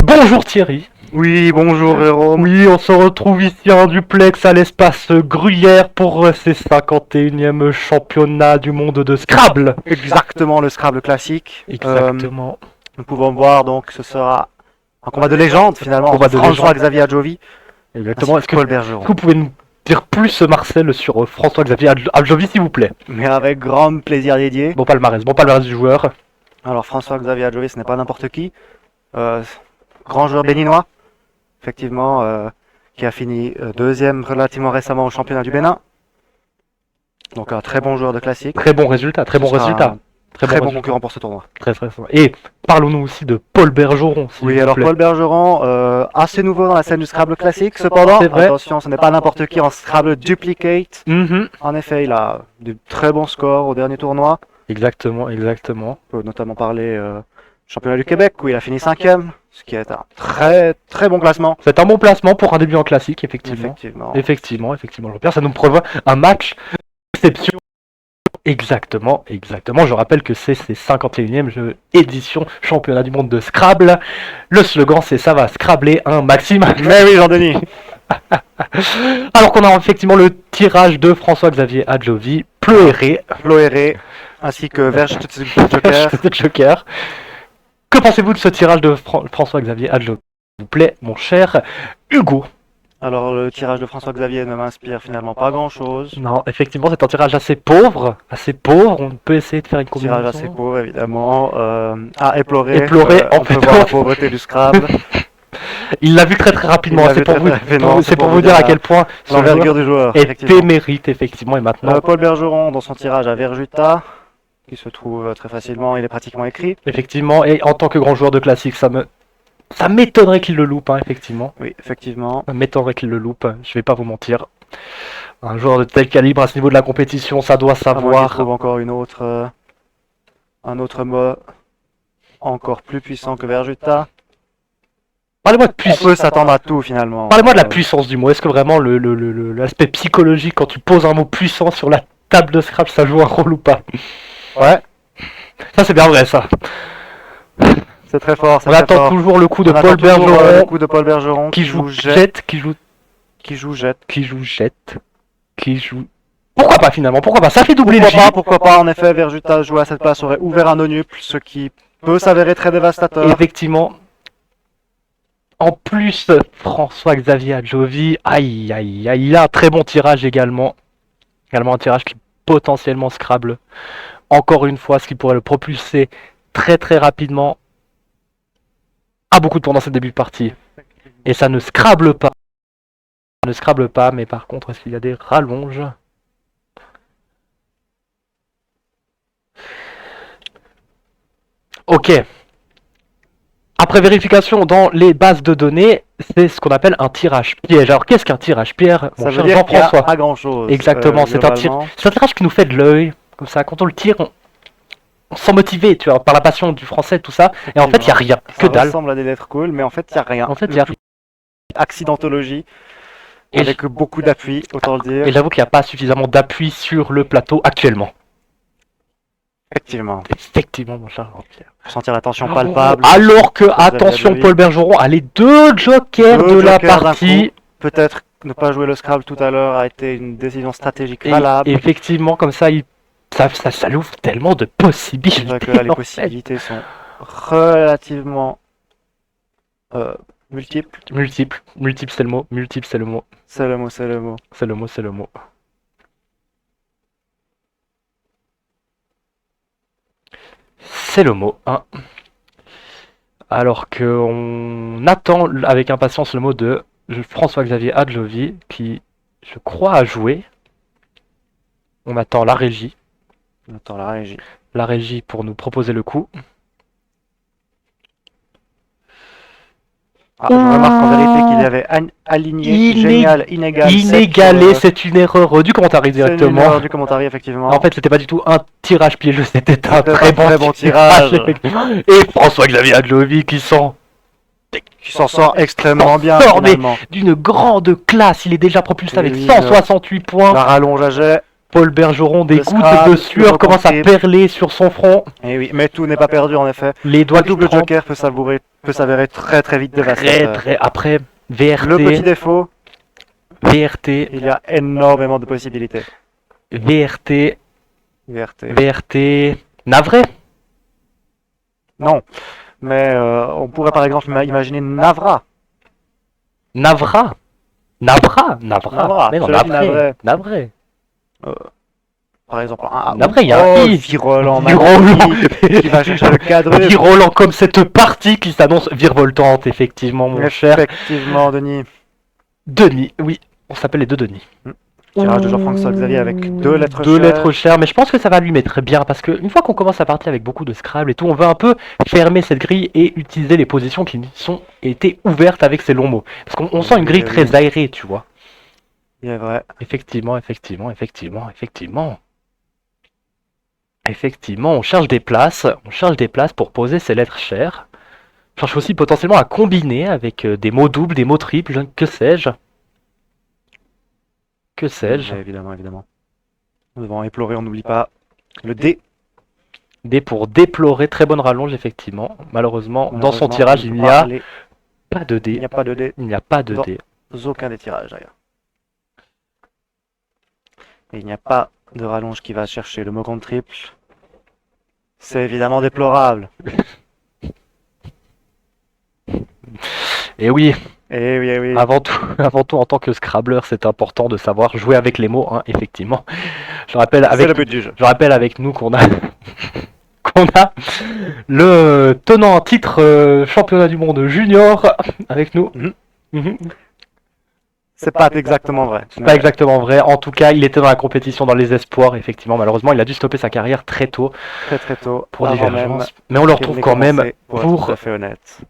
Bonjour Thierry. Oui, bonjour Jérôme. Oui, on se retrouve ici en duplex à l'espace Gruyère pour ces 51e championnats du monde de Scrabble. Exactement, le Scrabble classique. Exactement. Nous pouvons voir donc ce sera un combat de légende finalement Combat entre de François-Xavier Adjovi Exactement. ainsi que Paul Bergeron. Vous pouvez nous dire plus, Marcel, sur François-Xavier Adjovi, s'il vous plaît? Mais avec grand plaisir dédié. Bon palmarès du joueur. Alors François-Xavier Adjovi, ce n'est pas n'importe qui. Grand joueur béninois, effectivement, qui a fini deuxième relativement récemment au championnat du Bénin. Donc un très bon joueur de classique. Très bon résultat, très bon résultat. Très bon concurrent pour ce tournoi. Très. Et parlons-nous aussi de Paul Bergeron. Oui, alors Paul Bergeron, assez nouveau dans la scène du Scrabble classique. Cependant, attention, ce n'est pas n'importe qui en Scrabble Duplicate. En effet, il a de très bons scores au dernier tournoi. Exactement. On peut notamment parler du championnat du Québec où il a fini 5e, ce qui est un très bon classement. C'est un bon placement pour un début en classique, effectivement. Effectivement, Jean-Pierre, ça nous prévoit un match d'exception. Exactement. Je rappelle que c'est ses 51e édition championnat du monde de Scrabble. Le slogan, c'est ça va scrabbler un maximum. Mais oui, Jean-Denis. Alors qu'on a effectivement le tirage de François-Xavier Adjovi, Ploéré, ainsi que Verge Joker. Que pensez-vous de ce tirage de François-Xavier Adjovi, s'il vous plaît, mon cher Hugo? Alors le tirage de François-Xavier ne m'inspire finalement pas grand-chose. Non, effectivement, c'est un tirage assez pauvre. On peut essayer de faire une combinaison. Tirage assez pauvre, évidemment. Éploré. On peut voir la pauvreté du Scrabble. Il l'a vu très rapidement. C'est pour vous dire à quel point l'envergure du joueur est émérite, effectivement. Et maintenant, Paul Bergeron, dans son tirage à Verjuta, qui se trouve très facilement, il est pratiquement écrit. Effectivement, et en tant que grand joueur de classique, ça m'étonnerait qu'il le loupe, hein, effectivement. Oui, effectivement. Ça m'étonnerait qu'il le loupe, je vais pas vous mentir. Un joueur de tel calibre à ce niveau de la compétition, ça doit savoir. Il trouve encore un autre mot encore plus puissant que Verjuta. Parlez-moi de puissance. On peut s'attendre à tout finalement. Parlez-moi de la puissance du mot. Est-ce que vraiment l'aspect psychologique quand tu poses un mot puissant sur la table de Scrabble, ça joue un rôle ou pas? Ouais. Ça c'est bien vrai ça. C'est très fort. On attend toujours le coup de Paul Bergeron. Qui joue jette. Pourquoi pas finalement? Pourquoi pas? Ça fait doubler le J. Pourquoi pas? En effet, Verjuta joué à cette place aurait ouvert un nonuple, ce qui peut s'avérer très dévastateur. Effectivement. En plus, François-Xavier Adjovi, il a un très bon tirage également. Également un tirage qui potentiellement Scrabble. Encore une fois, ce qui pourrait le propulser très rapidement à beaucoup de points dans ce début de partie. Et ça ne Scrabble pas. Mais par contre, est-ce qu'il y a des rallonges? Ok. Après vérification dans les bases de données, c'est ce qu'on appelle un tirage piège. Alors qu'est-ce qu'un tirage piège, mon cher Jean-François? Pas grand-chose. Exactement, c'est un tirage qui nous fait de l'œil. Comme ça, quand on le tire, on se sent motivé, tu vois, par la passion du français, tout ça. Et en fait, il n'y a rien, que dalle. Ça ressemble à des lettres cool, mais en fait, il n'y a rien. En fait, il y a rien. Accidentologie, avec beaucoup d'appui, autant le dire. Et j'avoue qu'il n'y a pas suffisamment d'appui sur le plateau actuellement. Effectivement, mon cher Jean-Pierre. Pour sentir la tension palpable. Alors que, attention, Paul Bergeron a les deux jokers de la partie. Peut-être ne pas jouer le Scrabble tout à l'heure a été une décision stratégique valable. Effectivement, comme ça, ça l'ouvre tellement de possibilités. C'est vrai que là, les possibilités sont relativement multiples. Multiples, c'est le mot. C'est le mot. C'est le mot, hein. Alors qu'on attend avec impatience le mot de François-Xavier Adjovi, qui, je crois, a joué. On attend la régie. La régie pour nous proposer le coup. Je remarque en vérité qu'il y avait aligné, génial, inégalé, c'est une erreur du commentaire directement. C'est une erreur du commentaire, effectivement. En fait, c'était pas du tout un tirage piégeux, c'était un très bon tirage. Et François-Xavier Adjovi qui s'en sort extrêmement bien, d'une grande classe. Il est déjà propulsé avec 168 points. La rallonge à jet. Paul Bergeron, des Le gouttes scrap, de sueur le commencent à triple. perler sur son front. Et oui, mais tout n'est pas perdu en effet. Les doigts Le double qui tremblent. joker peut s'avérer très très vite Très, dévastateur. très. Après, Le petit VRT, défaut, VRT, il y a énormément de possibilités. VRT, VRT. VRT. Navré. Non, mais on pourrait par exemple imaginer Navra. Navra. Navra, Mais non, je l'ai dit navré. Navré. Par exemple, un Après, il y a un I. Virolant, Virolant. qui va chercher le cadre. Virolant comme cette partie qui s'annonce virevoltante, effectivement, mon cher. Effectivement, Denis. Denis, oui, on s'appelle les deux Denis. Tirage de Jean-François Xavier avec deux lettres Deux chères. lettres chères, mais je pense que ça va lui mettre bien parce que une fois qu'on commence à partir avec beaucoup de Scrabble et tout, on veut un peu fermer cette grille et utiliser les positions qui sont été ouvertes avec ces longs mots. Parce qu'on sent une grille Oui. très aérée, tu vois. Il est vrai. Effectivement, on cherche des places pour poser ces lettres chères. On cherche aussi potentiellement à combiner avec des mots doubles, des mots triples, que sais-je. Que sais-je. Évidemment. Nous devons implorer, on n'oublie pas le D. D pour déplorer, très bonne rallonge, effectivement. Malheureusement, dans son tirage, il n'y a pas de D. Il n'y a pas de D. Il n'y a pas de Dans- D. Aucun des tirages d'ailleurs. Et il n'y a pas de rallonge qui va chercher le mot contre triple. C'est évidemment déplorable. Et oui, Eh oui. avant tout, en tant que Scrabbler, c'est important de savoir jouer avec les mots, hein, effectivement. Je rappelle C'est le but du jeu. avec nous qu'on a qu'on a le tenant en titre championnat du monde junior avec nous. Mhm. C'est pas exactement vrai. C'est pas exactement vrai. En tout cas, il était dans la compétition dans les espoirs, effectivement. Malheureusement, il a dû stopper sa carrière très tôt Très tôt. pour avant divergence. même Mais on le qu'il retrouve n'ait quand même commencé, pour être pour tout à fait honnête.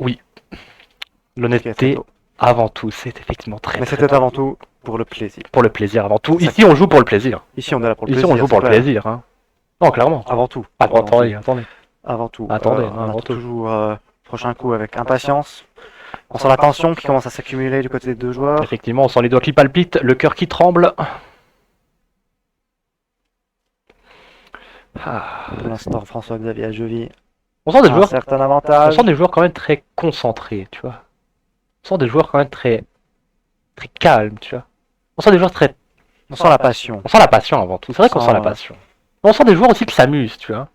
l'honnêteté Très tôt. avant tout. C'est effectivement très, Mais très c'était tôt. avant tout pour le plaisir. Pour le plaisir avant tout. C'est ça Ici, on joue pour le plaisir. Ici, on est là pour le Ici, plaisir. on joue pour le c'est clair. plaisir. Hein. Non, clairement. Avant tout. Attendez. Avant tout. Attendez, on avant attend tout. toujours prochain coup avec impatience. On sent la tension qui commence à s'accumuler du côté des deux joueurs. Effectivement, on sent les doigts qui palpitent, le cœur qui tremble. Ah. Pour l'instant, François-Xavier Ajovi On sent des a un joueurs, certain on avantage. sent des joueurs quand même très concentrés, tu vois. On sent des joueurs quand même très calmes, tu vois. On sent des joueurs très, On sent la passion. on sent la passion avant tout. C'est vrai qu'on On sent la sent- passion. Mais on sent des joueurs aussi qui s'amusent, tu vois.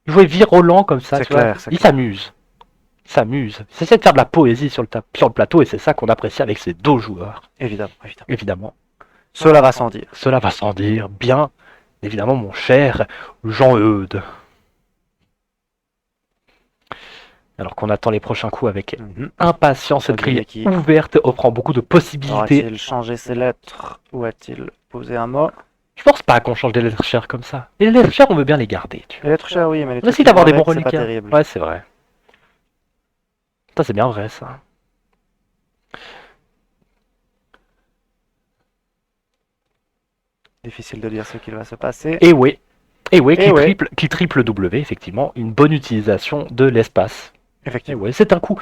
Jouer virolant comme ça, C'est tu vois. clair, c'est Ils clair. s'amusent. Ils s'amusent. Ils essaient de faire de la poésie sur le plateau et c'est ça qu'on apprécie avec ces deux joueurs, Évidemment. évidemment. Cela va sans dire. Cela va sans dire, bien évidemment, mon cher Jean-Eudes. Alors qu'on attend les prochains coups avec impatience, cette grille Qui ouverte offrant beaucoup de possibilités. aura-t-il changé ses lettres ou a-t-il posé un mot? Je pense pas qu'on change des lettres chères comme ça. Et les lettres chères, on veut bien les garder. Tu vois. Les lettres chères, oui, mais les On trucs essaye qui d'avoir vont des bons avec, c'est pas reliquats. terrible. Ouais, c'est vrai. Ça, c'est bien vrai, ça. Difficile de dire ce qu'il va se passer. Et oui. Et oui, Et ouais. qui triple W, effectivement, une bonne utilisation de l'espace. Et Effectivement. ouais, c'est un coup,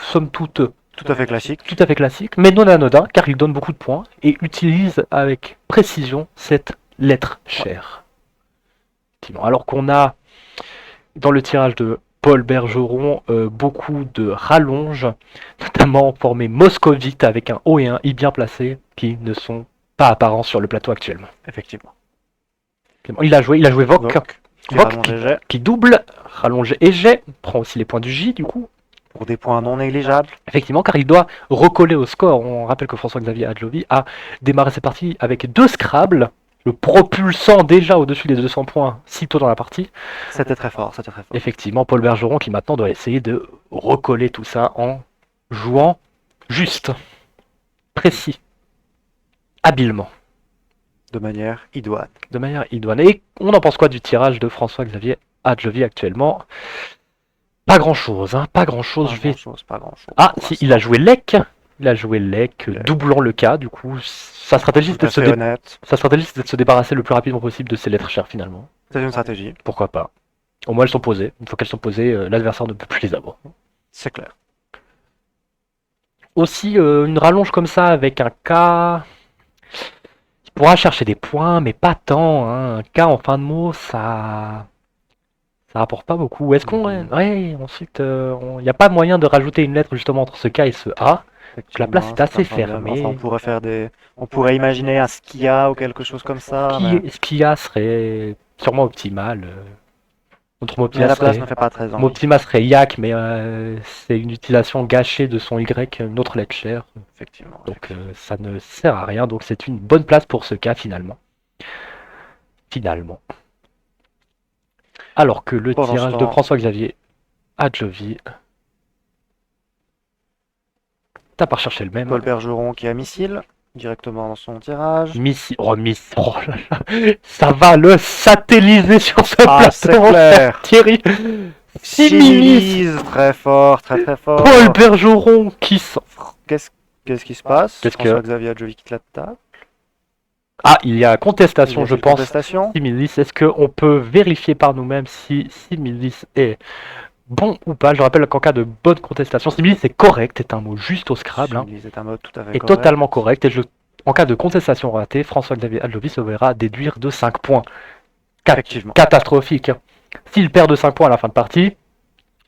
somme toute, Tout à fait classique. tout à fait classique, mais non anodin, car il donne beaucoup de points et utilise avec précision cette lettre chère. Effectivement. Alors qu'on a, dans le tirage de Paul Bergeron, beaucoup de rallonges, notamment formées moscovite avec un O et un I bien placés, qui ne sont pas apparents sur le plateau actuellement. Effectivement. Il a joué Voc, Qui Voc rallonge les jets qui double, rallonge et jet, prend aussi les points du J du coup. pour des points non négligeables. Effectivement, car il doit recoller au score. On rappelle que François-Xavier Adlovi a démarré ses parties avec 2 Scrabble, le propulsant déjà au-dessus des 200 points si tôt dans la partie. C'était très fort, c'était très fort. Effectivement, Paul Bergeron qui maintenant doit essayer de recoller tout ça en jouant juste, précis, habilement, De manière idoine. de manière idoine. Et on en pense quoi du tirage de François-Xavier Adlovi actuellement? Pas grand-chose, hein, pas grand-chose. Pas Je vais... grand-chose, pas grand-chose. Ah, pour si, l'instant. il a joué Lec. Il a joué Lec, doublant le cas, du coup. Sa stratégie, Tout c'était à de se fait honnête. Sa stratégie, c'était de se débarrasser le plus rapidement possible de ses lettres chères, finalement. C'est une stratégie, Pourquoi pas. Au moins, elles sont posées. Une fois qu'elles sont posées, l'adversaire ne peut plus les avoir. c'est clair. Aussi, une rallonge comme ça, avec un K... pourra chercher des points, mais pas tant, hein. Un K en fin de mot, ça rapporte pas beaucoup. Est-ce qu'on... Ouais, ensuite, il n'y a pas moyen de rajouter une lettre justement entre ce K et ce A. La place Effectivement, est c'est assez un problème. fermée. Enfin, on pourrait imaginer un Skia ou quelque chose comme ça, mais, Ce qu'il y a serait sûrement optimal. Notre mot mais la place ne serait... fait pas très Mot envie. optima serait yak, mais c'est une utilisation gâchée de son Y, une autre lettre chère. Effectivement. Donc ça ne sert à rien. Donc c'est une bonne place pour ce cas finalement. Finalement. Alors que le Pour tirage de l'instant, François-Xavier Adjovi. T'as pas recherché le même. Paul Bergeron qui a missile directement dans son tirage. Missile. Oh, missile. Oh là là. Ça va le satelliser sur ce C'est plateau, clair. Thierry. Similis. Similis, très fort, très très fort. Paul Bergeron qui sent. Qu'est-ce qui se passe? Qu'est-ce que- François-Xavier Adjovi quitte la table. Ah, il y a Il y contestation, a je une pense. contestation. Similis, est-ce qu'on peut vérifier par nous-mêmes si Similis est bon ou pas? Je rappelle qu'en cas de bonne contestation, Similis est correct, est un mot juste au Scrabble, hein, Similis est un mode tout à fait est correct. totalement correct. Et en cas de contestation ratée, François-Xavier Adjovi se verra déduire de 5 points. Effectivement. Catastrophique. S'il perd de 5 points à la fin de partie,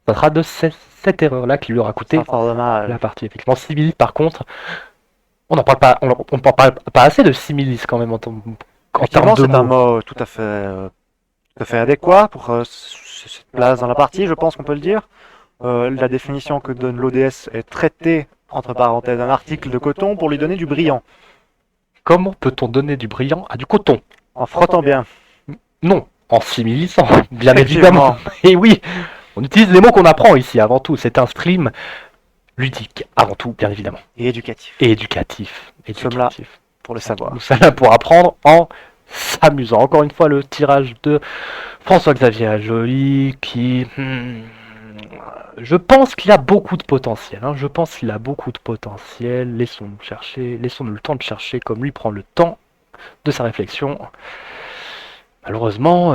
ça sera de cette erreur-là qui lui aura coûté C'est fort dommage. la partie. Effectivement, Similis, par contre, on n'en parle pas, on parle pas assez de Similis quand même en termes Effectivement, de c'est un mots. mot tout à fait adéquat pour cette place dans la partie, je pense qu'on peut le dire. La définition que donne l'ODS est traitée, entre parenthèses, un article de coton pour lui donner du brillant, Comment peut-on donner du brillant à du coton? en frottant bien. Non, en similissant, bien Effectivement. évidemment. Et oui, on utilise les mots qu'on apprend ici avant tout. C'est un stream ludique, avant tout, bien évidemment. Et éducatif, Et éducatif. Nous sommes là. Éducatif. pour le savoir. Nous sommes là pour apprendre en s'amusant. Encore une fois, le tirage de François-Xavier Ajoli qui... je pense qu'il a beaucoup de potentiel. Hein. Je pense qu'il a beaucoup de potentiel. Laissons-nous le temps de chercher comme lui prend le temps de sa réflexion. Malheureusement,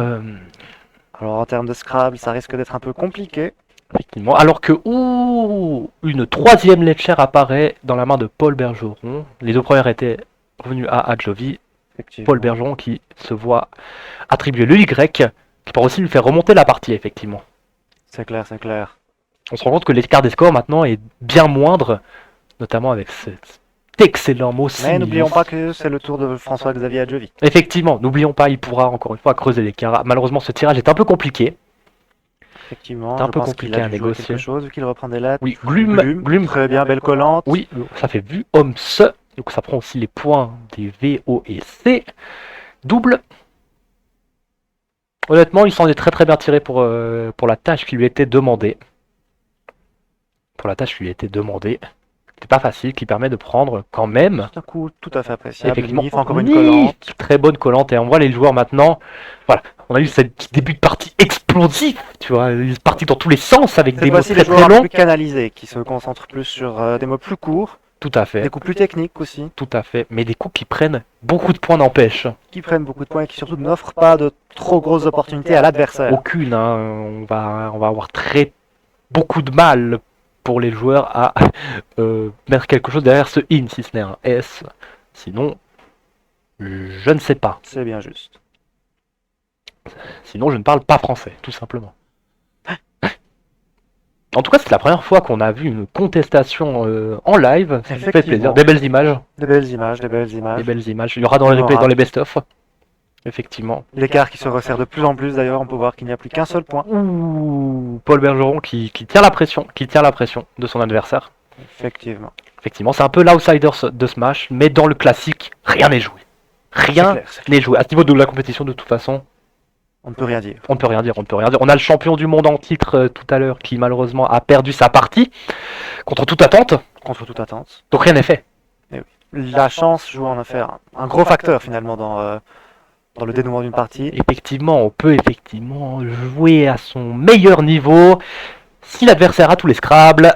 Alors en termes de Scrabble, ça risque d'être un peu compliqué. effectivement. Alors que une troisième lettre apparaît dans la main de Paul Bergeron. Les deux premières étaient revenues à Adjovi. Effectivement. Paul Bergeron qui se voit attribuer le Y, qui pourra aussi lui faire remonter la partie, effectivement. C'est clair, c'est clair. On se rend compte que l'écart des scores maintenant est bien moindre, notamment avec cet excellent mot Mais similis. n'oublions pas que c'est le tour de François-Xavier Adjovi. Effectivement, n'oublions pas, il pourra encore une fois creuser l'écart. Malheureusement, ce tirage est un peu compliqué. Effectivement, C'est un je peu pense compliqué qu'il a à dû jouer négocier. quelque chose, vu qu'il reprend des lettres. Oui, Glume. Très bien, belle collante. Oui, ça fait vu homme se. Donc ça prend aussi les points des V, O et C. Double. Honnêtement, il s'en est très bien tiré pour la tâche qui lui était demandée. C'était pas facile, qui permet de prendre quand même. C'est un coup tout à fait appréciable. Effectivement, Nif, encore une Nif, collante. très bonne collante. Et on voit les joueurs maintenant. Voilà, on a eu ce petit début de partie explosif. Tu vois, une partie dans tous les sens avec des Cette mots fois-ci, très les joueurs très un peu longs. plus canalisés, qui se concentrent plus sur des mots plus courts, Tout à fait. des coups plus techniques aussi, Tout à fait. Mais des coups qui prennent beaucoup de points n'empêche. qui prennent beaucoup de points et qui surtout n'offrent pas de trop grosses opportunités à l'adversaire. Aucune. Hein. On va avoir beaucoup de mal pour les joueurs à mettre quelque chose derrière ce in, si ce n'est un S. Sinon, je ne sais pas. C'est bien juste. Sinon, je ne parle pas français, tout simplement. En tout cas, c'est la première fois qu'on a vu une contestation en live. Ça me fait plaisir. Des belles images. Des belles images, des belles images. Des belles images. Il y aura dans les replays, dans les best-of. Effectivement. L'écart qui se resserre de plus en plus d'ailleurs, on peut voir qu'il n'y a plus qu'un seul point. Ouh, Paul Bergeron qui tient la pression, de son adversaire. Effectivement. Effectivement, c'est un peu l'outsider de Smash, mais dans le classique, rien n'est joué. Rien C'est clair. n'est joué. À ce niveau de la compétition, de toute façon, On ne peut rien dire. on ne peut rien dire. On a le champion du monde en titre tout à l'heure qui malheureusement a perdu sa partie contre toute attente, Contre toute attente. donc rien n'est fait. La chance joue en affaire un gros facteur finalement dans le dénouement d'une partie. Effectivement, on peut effectivement jouer à son meilleur niveau. Si l'adversaire a tous les Scrabble,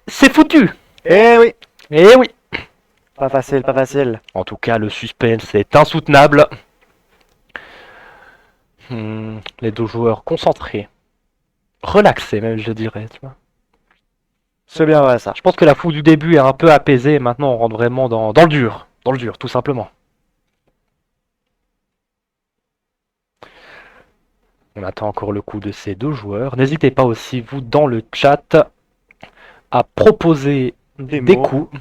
c'est foutu. Eh oui, Eh oui. pas facile, pas facile. En tout cas, le suspense est insoutenable. Les deux joueurs concentrés. Relaxés même, je dirais. Tu vois. C'est bien vrai ça. Je pense que la foule du début est un peu apaisée. Maintenant, on rentre vraiment dans le dur. Dans le dur, tout simplement. On attend encore le coup de ces deux joueurs. N'hésitez pas aussi, vous, dans le chat, à proposer Des des mots. coups.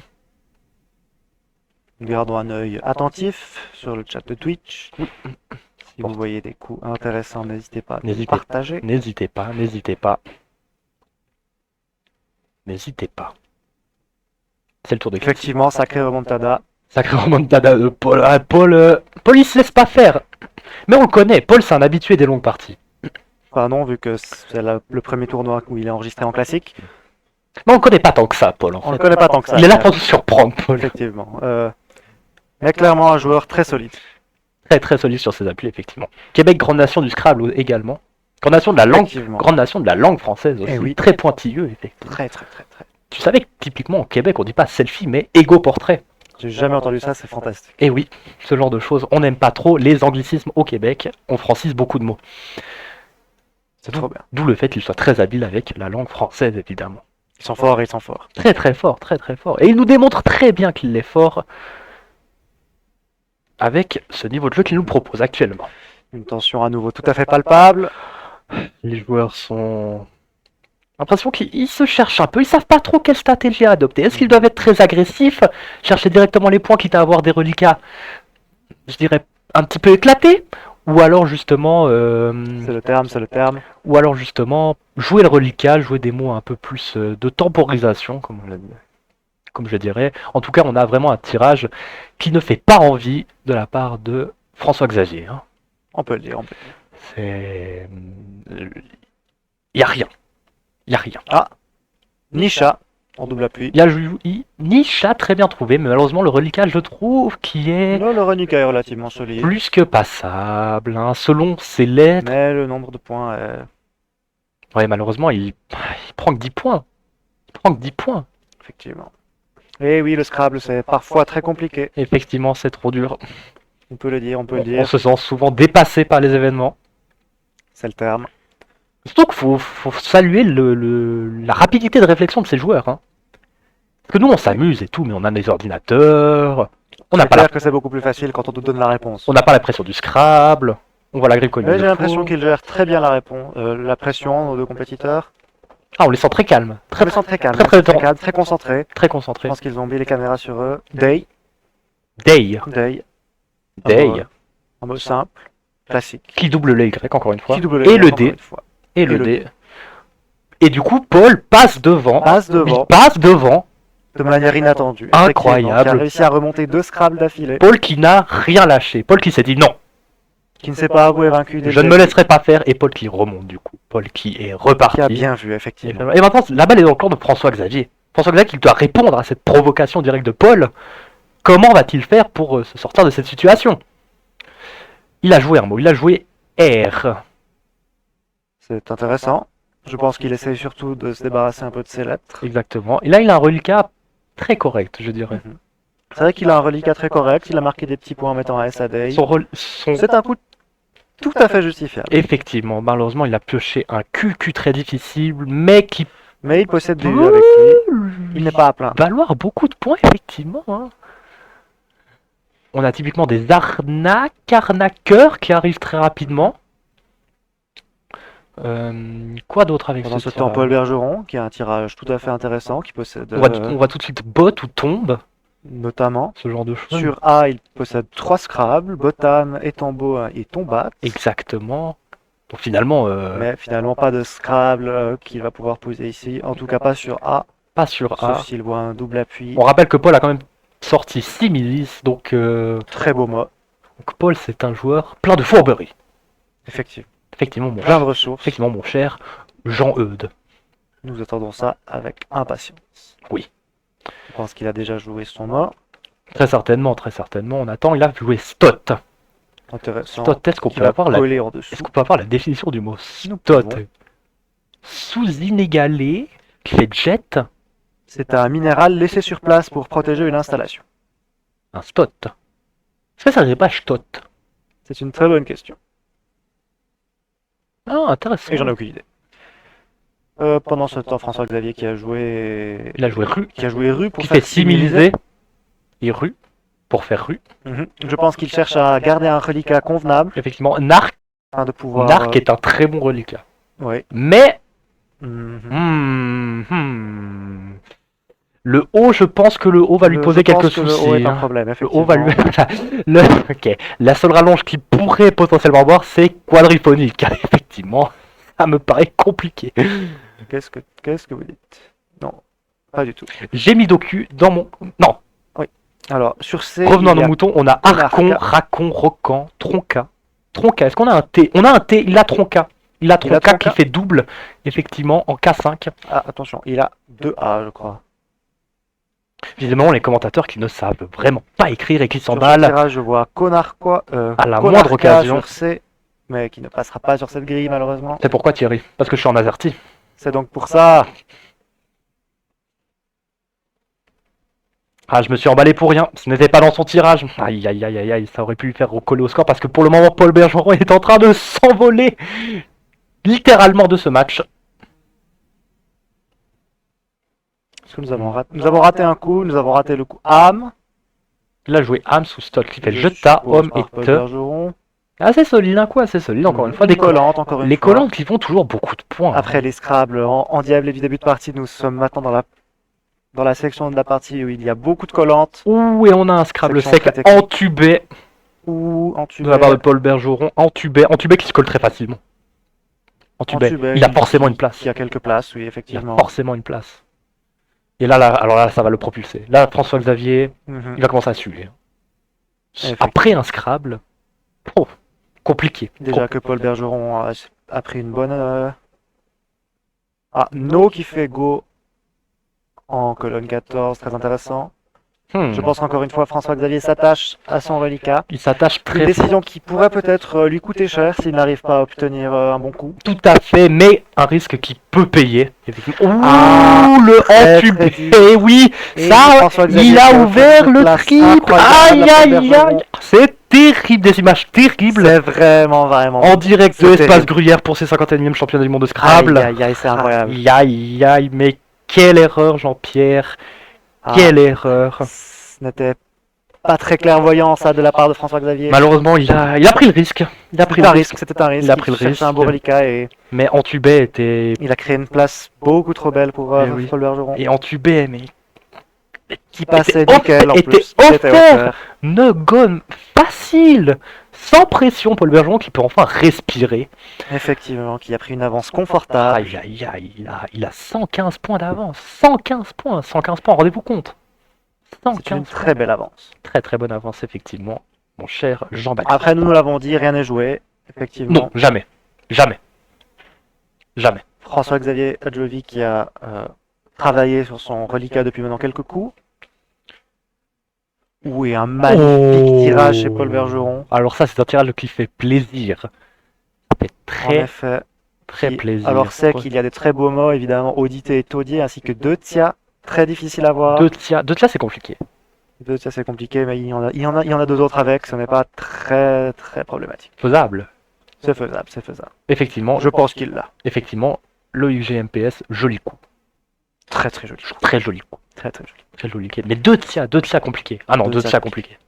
Gardons un œil attentif sur le chat de Twitch. Si Bon. vous voyez des coups intéressants, n'hésitez pas à les N'hésitez partager. N'hésitez pas, n'hésitez pas. N'hésitez pas. C'est le tour de qui? Effectivement, sacré remontada. Sacré remontada de Paul. Ah, Paul, il se laisse pas faire. Mais on le connaît. Paul, c'est un habitué des longues parties. Enfin non, vu que c'est le premier tournoi où il est enregistré en classique. Mais on le connaît pas tant que ça, Paul. En On fait. le connaît pas tant que ça. Il est là pour nous surprendre, Paul. Effectivement. Mais clairement un joueur très solide. Très très solide sur ses appuis, effectivement. Québec, grande nation du Scrabble également. Grande nation de la langue, Effectivement. grande nation de la langue française aussi. Eh oui. Très pointilleux, effectivement. Très. Tu savais que typiquement au Québec, on dit pas selfie, mais ego portrait. J'ai jamais entendu ça, c'est fantastique. Et oui, ce genre de choses, on n'aime pas trop les anglicismes au Québec. On francise beaucoup de mots. C'est trop bien. D'où le fait qu'il soit très habile avec la langue française, évidemment. Ils sont forts, ils sont forts. Très très fort, très très fort. Et il nous démontre très bien qu'il est fort avec ce niveau de jeu qu'il nous propose actuellement. Une tension à nouveau tout à fait palpable. Les joueurs sont... l'impression qu'ils se cherchent un peu, ils savent pas trop quelle stratégie à adopter. Est-ce qu'ils doivent être très agressifs, chercher directement les points, quitte à avoir des reliquats, je dirais, un petit peu éclatés, ou alors justement... C'est le terme. Ou alors justement, jouer le reliquat, jouer des mots un peu plus de temporisation, comme je dirais. En tout cas, on a vraiment un tirage qui ne fait pas envie de la part de François-Xavier. Hein. On peut le dire. C'est... Il n'y a rien. Il n'y a rien. Nisha, en double appui. Il y a Nisha très bien trouvé, mais malheureusement, le reliquat, je trouve, qui est Là, le Renuka est relativement solide. plus que passable. Hein. Selon ses lettres... Mais le nombre de points est... Ouais, malheureusement, il prend que 10 points. Il prend que 10 points. Effectivement. Et oui, le Scrabble, c'est parfois très compliqué. Effectivement, c'est trop dur. On peut le dire. On se sent souvent dépassé par les événements. C'est le terme. Surtout qu'il faut saluer la rapidité de réflexion de ces joueurs. Hein. Parce que nous, on s'amuse et tout, mais on a des ordinateurs. On n'a C'est pas, clair que c'est beaucoup plus facile quand on nous donne la réponse. on n'a pas la pression du Scrabble. On voit la grille comme il Mais le j'ai l'impression faut. qu'il gère très bien la réponse, la pression, nos deux compétiteurs. Ah, on les sent très calmes. Très, très calme, très calme, très concentré. très Je concentrés. pense qu'ils ont mis les caméras sur eux. Day. Day. Un mot simple, classique. Qui double le Y, encore une fois. Qui double Et le encore D. une fois. Et le le D. Et du coup, Paul passe devant. Il passe devant. De manière inattendue. Incroyable. Qui a réussi à remonter 2 Scrabble d'affilée. Paul qui n'a rien lâché. Paul qui s'est dit non. Qui ne s'est pas avoué vaincu. Je ne me laisserai pas faire. Et Paul qui remonte du coup. Paul qui est reparti. Qui a bien vu, effectivement. Et maintenant, la balle est dans le camp de François-Xavier. François-Xavier qui doit répondre à cette provocation directe de Paul. Comment va-t-il faire pour se sortir de cette situation? Il a joué un mot. Il a joué R. C'est intéressant. Je pense qu'il essaye surtout de se débarrasser un peu de ses lettres. Exactement. Et là, il a un reliquat très correct, je dirais. C'est vrai qu'il a un reliquat très correct. Il a marqué des petits points en mettant un S à Day. C'est un coup tout à fait justifiable. Effectivement, malheureusement, il a pioché un QQ très difficile, mais qui Mais il possède des U avec lui. Il n'est pas à plaindre. valoir beaucoup de points, effectivement. Hein. On a typiquement des arnaqueurs qui arrivent très rapidement. Quoi d'autre avec Pendant ce ce temps, tirage Paul Bergeron, qui a un tirage tout à fait intéressant, qui possède on va tout de suite bot ou tombe, notamment. ce genre de choses. Sur A, il possède 3 Scrabble, Botan, Etambo et Tombat. Exactement. Donc finalement, Mais finalement, pas de Scrabble qu'il va pouvoir poser ici. En tout cas, pas sur A. pas sur A. Sauf s'il voit un double appui. On rappelle que Paul a quand même sorti 6 milices, donc Très beau mot. Paul c'est un joueur plein de fourberie. Effectivement. Effectivement, Plein de ressources. effectivement, mon cher Jean-Eudes. Nous attendons ça avec impatience. Oui. Je pense qu'il a déjà joué son mot. Très certainement, on attend. Il a joué Stott. Intéressant. Stott, est-ce qu'on Qui peut va avoir coller en dessous. la définition du mot Nous Stott? pouvons. Sous-inégalé, qui fait jet, C'est un minéral laissé sur place pour protéger une installation. un Stott. Est-ce que ça ne pas Stott? C'est une très bonne question. Ah, intéressant. Et j'en ai aucune idée. Pendant ce temps, François-Xavier qui a joué... Il a joué rue, Qui a joué rue pour qui faire fait similiser, et rue, pour faire rue. Je pense qu'il cherche à garder un reliquat convenable. Effectivement, Narc afin de pouvoir... Narc est un très bon reliquat. Oui. Mais Mhm. le haut, je pense que le haut va lui poser quelques Je pense que soucis. le haut est un hein. problème, Le effectivement. haut va lui. Ok. La seule rallonge qui pourrait potentiellement avoir, c'est quadriphonique. Effectivement, ça me paraît compliqué. Qu'est-ce que vous dites? Non, pas du tout. J'ai mis Doku dans mon. Non. Alors, sur ces... Revenons à il y nos a moutons. On a Arcon, Racon, Rocan, Tronca. Tronca. Est-ce qu'on a un T? On a un T. Il a Tronca. Il a Tronca Tronca. qui fait double, effectivement, en K5. Ah, attention, il a 2 A, je crois. Visiblement, les commentateurs qui ne savent vraiment pas écrire et qui Sur ce s'emballent. tirage, je vois Konarka, À la Konarka moindre occasion. sur C, mais qui ne passera pas sur cette grille, malheureusement. C'est pourquoi Thierry? Parce que je suis en azerty. C'est donc pour ça. Ah, je me suis emballé pour rien. Ce n'était pas dans son tirage. Aïe, aïe, aïe, aïe, aïe. Ça aurait pu lui faire recoller au score parce que pour le moment, Paul Bergeron est en train de s'envoler littéralement de ce match. Parce que nous avons raté un coup, nous avons raté le coup Ham. Il a joué Hams ou Stott qui fait Jeta, Homme et Paul Te. Bergeron. Assez solide, un coup assez solide, encore une fois. Les collantes, encore une Les fois. collantes qui font toujours beaucoup de points. Après les Scrabble en diable du début de partie, nous sommes maintenant dans la section de la partie où il y a beaucoup de collantes. Ouh, et on a un Scrabble Section sec très technique. entubé Ou en de la part de Paul Bergeron. Entubé qui se colle très facilement. Entubé. Il a forcément une place. Il y a quelques places, oui, Il a effectivement. forcément une place. Et là, alors là, ça va le propulser. Là, François Xavier, Mhm. il va commencer à suer. Effectivement. Après un Scrabble, oh, compliqué. Déjà que Paul Bergeron a pris une bonne... Ah, No qui fait Go en colonne 14, très intéressant. Je pense qu'encore une fois, François Xavier s'attache à son reliquat. Il s'attache Une très décision qui pourrait peut-être lui coûter cher s'il n'arrive pas à obtenir un bon coup. tout à fait, mais un risque qui peut payer. Effectivement. Ouh, Ah, le très, entubé. très dur. Eh oui, Et ça, François Xavier il a qui a ouvert fait une le place triple. incroyable Aïe, à Paul aïe, Bergeron. aïe. C'est terrible, des images terribles. C'est vraiment. En direct de c'est Espace terrible. Gruyère pour ses 51e championnats du monde de Scrabble. Aïe, aïe, c'est incroyable. Aïe, aïe, aïe, mais quelle erreur, Jean-Pierre. Ah, Quelle erreur. ce n'était pas très clairvoyant, ça, de la part de François Xavier. Malheureusement, il a pris le risque. Il a pris C'était le un risque. risque, c'était un risque. Il a pris le cherchait un risque. beau reliquat et Mais entubé était. il a créé une place beaucoup trop belle pour Eh oui. Paul Bergeron. Et entubé, mais. Qui passait était nickel en était plus. Il était offert. offert. Ne gomme facile. Sans pression, Paul Bergeron qui peut enfin respirer. Effectivement, qui a pris une avance confortable. Aïe, aïe, aïe. Il a 115 points d'avance. 115 points. 115 points, rendez-vous compte. C'est une 115 très belle avance. Très très bonne avance, effectivement. Mon cher Jean-Baptiste. Après, nous l'avons dit, rien n'est joué. Effectivement. Non, jamais. Jamais. Jamais. François-Xavier Adjovi qui a travaillé sur son reliquat depuis maintenant quelques coups. Oui, un magnifique tirage chez Paul Bergeron. Alors ça, c'est un tirage qui fait plaisir. Ça fait En très effet. très Qui- plaisir. Alors c'est qu'il y a des très beaux mots, évidemment, Audité et Taudier, ainsi que deux Tia, très difficile à voir. Deux tiers, c'est compliqué. Deux Tia, c'est compliqué, mais il y en a deux autres avec, ce n'est pas très très problématique. Faisable. C'est faisable, c'est faisable. Effectivement, Je pense qu'il l'a. effectivement, le UGMPS, joli coup. Très très joli. Très joli coup. Très très joli. Très joli. Mais deux tiers compliqué. Ah non, Deux deux tiers tiers compliqué.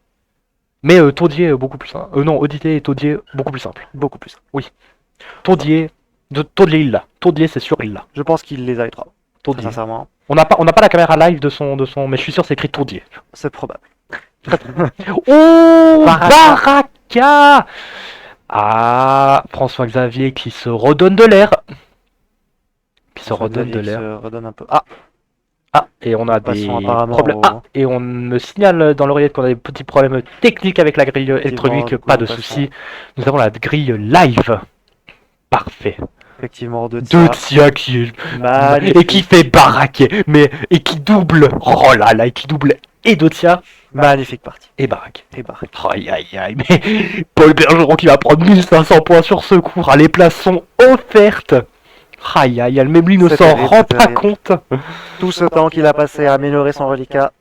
Mais Taudier, beaucoup plus simple. Non, Audité et Taudier, beaucoup plus simple. Beaucoup plus. Taudier, il l'a. Taudier, c'est sûr, il l'a. Je pense qu'il les a les trois, très Taudier. sincèrement. On n'a pas la caméra live de son, mais je suis sûr c'est écrit Taudier. C'est probable. Oh, Baraka. Baraka. Ah, François Xavier qui se redonne de l'air. Qui se redonne de l'air. Se redonne un peu. Ah, Ah, et on a des Passons apparemment problèmes. au- Ah, et on me signale dans l'oreillette qu'on a des petits problèmes techniques avec la grille électronique. du coup, Pas de passons. soucis. Nous avons la grille live. Parfait. effectivement, deux Deux Tia. Tia qui est... Magnifique. Et qui fait baraquer. Mais... Et qui double. Oh là là, et qui double. Et deux Tia. Magnifique partie. Et baraque. Et barré. Aïe aïe aïe, mais Paul Bergeron qui va prendre 1500 points sur ce cours. Ah, les places sont offertes. Aïe aïe aïe, même lui ne C'est s'en terrible, rend c'est pas terrible. compte. Tout ce temps qu'il a passé à améliorer son reliquat,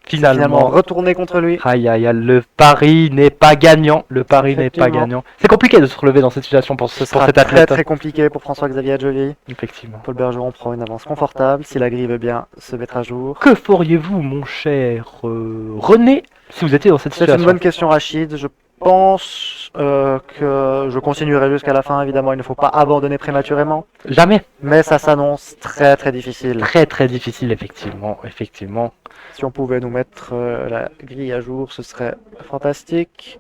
finalement Finalement. retourné contre lui. Aïe aïe aïe, le pari n'est pas gagnant. Le pari n'est pas Effectivement. gagnant. C'est compliqué de se relever dans cette situation pour, Ce pour sera cet très athlète. très compliqué pour François-Xavier Adjoli. Effectivement. Paul Bergeron prend une avance confortable. Si la grille veut bien se mettre à jour. Que feriez-vous, mon cher René, si vous étiez dans cette C'est une situation? bonne question, Rachid. Je pense que je continuerai jusqu'à la fin. Évidemment, il ne faut pas abandonner prématurément. Jamais. Mais ça s'annonce très très difficile. Très très difficile, effectivement. Effectivement. Si on pouvait nous mettre la grille à jour, ce serait fantastique.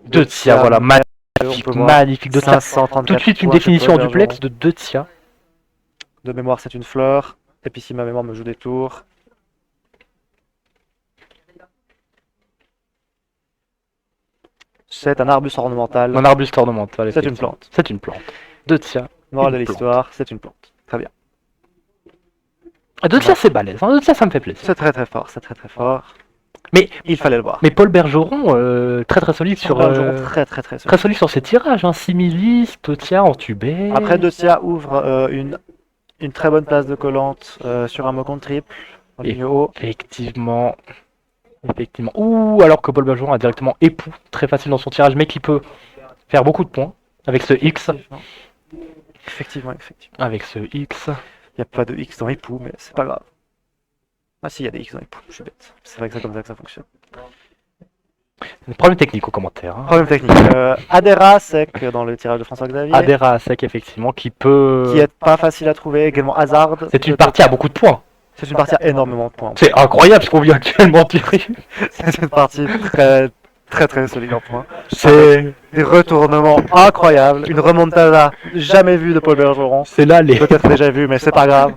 Deux Tia, voilà, magnifique, on peut voir magnifique. Deux Tia. 534 Tout de suite une points chez définition Paul en duplex Bergeron. de deux Tia. De mémoire, c'est une fleur. Et puis si ma mémoire me joue des tours. C'est un arbuste ornemental. Un arbuste ornemental. C'est une effectivement. plante. C'est une plante. Deux Tia. Morale de une plante. l'histoire, c'est une plante. Très bien. Ah, deux Tia, c'est balèze. Hein. Deux Tia, ça me fait plaisir. C'est très très fort, c'est très très fort. Mais il fallait le voir. Mais Paul Bergeron, très très solide sur très très très solide. très solide sur ses tirages. Hein. Similis, Totia, entubé. Après, Dotia ouvre une très bonne place de collante sur un mot contre triple. En ligne haut. Effectivement. Effectivement. Ouh, alors que Paul Bergeron a directement époux, très facile dans son tirage, mais qui peut faire beaucoup de points avec ce X. Effectivement, effectivement. Avec ce X. Il n'y a pas de X dans époux, mais c'est pas grave. Ah si, il y a des X dans époux, je suis bête. C'est vrai que c'est comme ça que ça fonctionne. Problème technique aux commentaires. Hein. Problème technique. Adera sec dans le tirage de François-Xavier. Adera sec, effectivement, qui peut... Qui est pas facile à trouver, également Hazard. C'est une partie à beaucoup de points. C'est une partie à énormément de points. C'est incroyable ce qu'on vient actuellement tirer. C'est une partie très très très solide en points. C'est des retournements incroyables, une remontada jamais vue de Paul Bergeron. C'est là les... Peut-être déjà vue, mais c'est pas grave.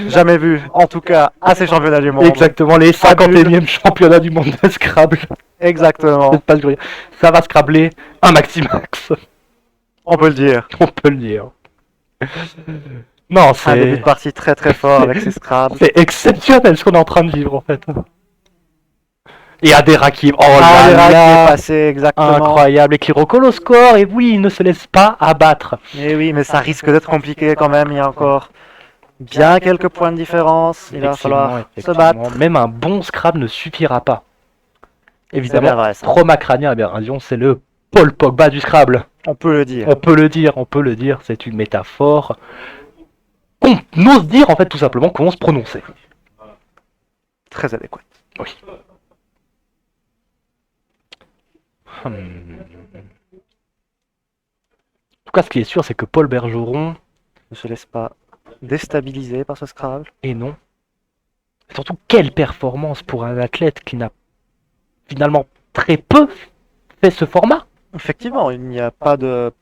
Jamais vue, en tout cas, à ces championnats du monde. Exactement, les 51e championnats du monde de Scrabble. Exactement. Ça va Scrabbler un maximax. On peut le dire. On peut le dire. Non, c'est... Un début de partie très très fort avec ses Scrabbles. C'est exceptionnel ce qu'on est en train de vivre en fait. Et Adera qui... Oh Adera là qui là, est passé exactement. incroyable, et qui recolle au score, et oui, il ne se laisse pas abattre. Et oui, mais ça risque d'être compliqué quand même, il y a encore bien quelques points de différence, il va falloir se battre. Même un bon Scrabble ne suffira pas. Évidemment, vrai, trauma crânien, aberration, c'est le Paul Pogba du Scrabble. On peut le dire. On peut le dire, on peut le dire, c'est une métaphore qu'on ose dire en fait tout simplement, qu'on ose prononcer. Très adéquate. Oui. En tout cas, ce qui est sûr, c'est que Paul Bergeron ne se laisse pas déstabiliser par ce Scrabble. Et non. Surtout, quelle performance pour un athlète qui n'a finalement très peu fait ce format. Effectivement, il n'y a pas de...